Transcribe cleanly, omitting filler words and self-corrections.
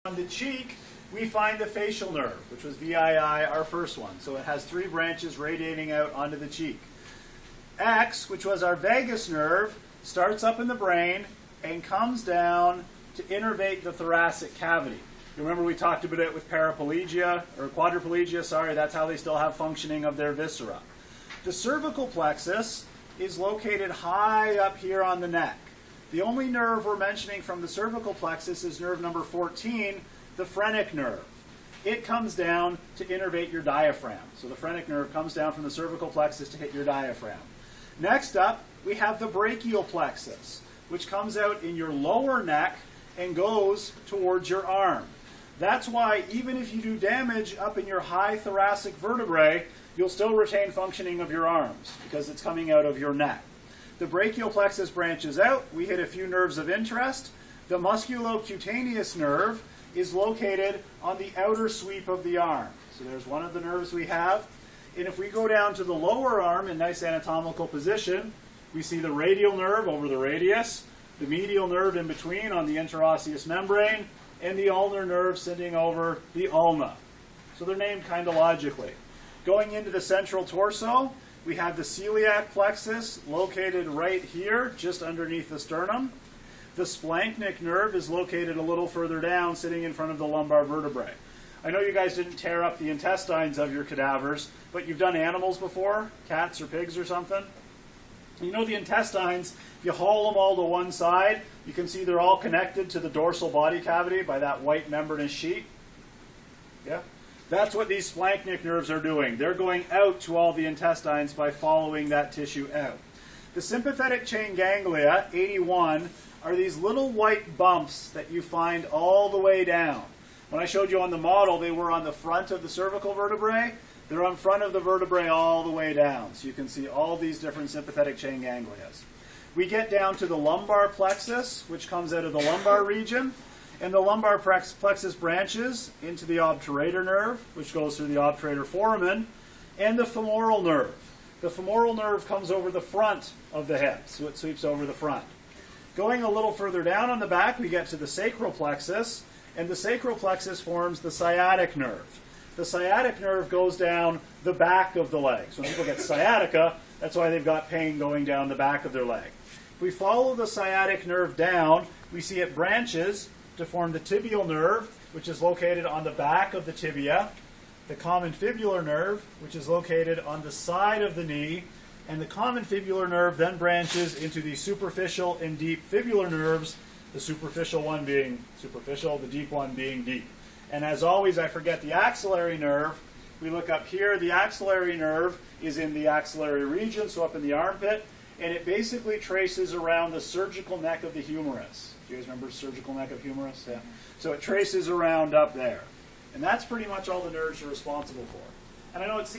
On the cheek, we find the facial nerve, which was VII, our first one. So it has 3 branches radiating out onto the cheek. X, which was our vagus nerve, starts up in the brain and comes down to innervate the thoracic cavity. You remember we talked about it with paraplegia, or quadriplegia, sorry, that's how they still have functioning of their viscera. The cervical plexus is located high up here on the neck. The only nerve we're mentioning from the cervical plexus is nerve number 14, the phrenic nerve. It comes down to innervate your diaphragm. So the phrenic nerve comes down from the cervical plexus to hit your diaphragm. Next up, we have the brachial plexus, which comes out in your lower neck and goes towards your arm. That's why even if you do damage up in your high thoracic vertebrae, you'll still retain functioning of your arms because it's coming out of your neck. The brachial plexus branches out. We hit a few nerves of interest. The musculocutaneous nerve is located on the outer sweep of the arm. So there's one of the nerves we have. And if we go down to the lower arm in nice anatomical position, we see the radial nerve over the radius, the medial nerve in between on the interosseous membrane, and the ulnar nerve sitting over the ulna. So they're named kind of logically. Going into the central torso, we have the celiac plexus located right here, just underneath the sternum. The splanchnic nerve is located a little further down, sitting in front of the lumbar vertebrae. I know you guys didn't tear up the intestines of your cadavers, but you've done animals before, cats or pigs or something. You know the intestines, if you haul them all to one side, you can see they're all connected to the dorsal body cavity by that white membranous sheet. Yeah? That's what these splanchnic nerves are doing. They're going out to all the intestines by following that tissue out. The sympathetic chain ganglia, 81, are these little white bumps that you find all the way down. When I showed you on the model, they were on the front of the cervical vertebrae. They're on front of the vertebrae all the way down. So you can see all these different sympathetic chain ganglia. We get down to the lumbar plexus, which comes out of the lumbar region. And the lumbar plexus branches into the obturator nerve, which goes through the obturator foramen, and the femoral nerve. The femoral nerve comes over the front of the hip, so it sweeps over the front. Going a little further down on the back, we get to the sacral plexus, and the sacral plexus forms the sciatic nerve. The sciatic nerve goes down the back of the leg. So when people get sciatica, that's why they've got pain going down the back of their leg. If we follow the sciatic nerve down, we see it branches to form the tibial nerve, which is located on the back of the tibia, the common fibular nerve, which is located on the side of the knee, and the common fibular nerve then branches into the superficial and deep fibular nerves, the superficial one being superficial, the deep one being deep. And as always, I forget the axillary nerve. We look up here, the axillary nerve is in the axillary region, so up in the armpit, and it basically traces around the surgical neck of the humerus. Do you guys remember surgical neck of humerus? Yeah. So it traces around up there. And that's pretty much all the nerves are responsible for. And I know it seems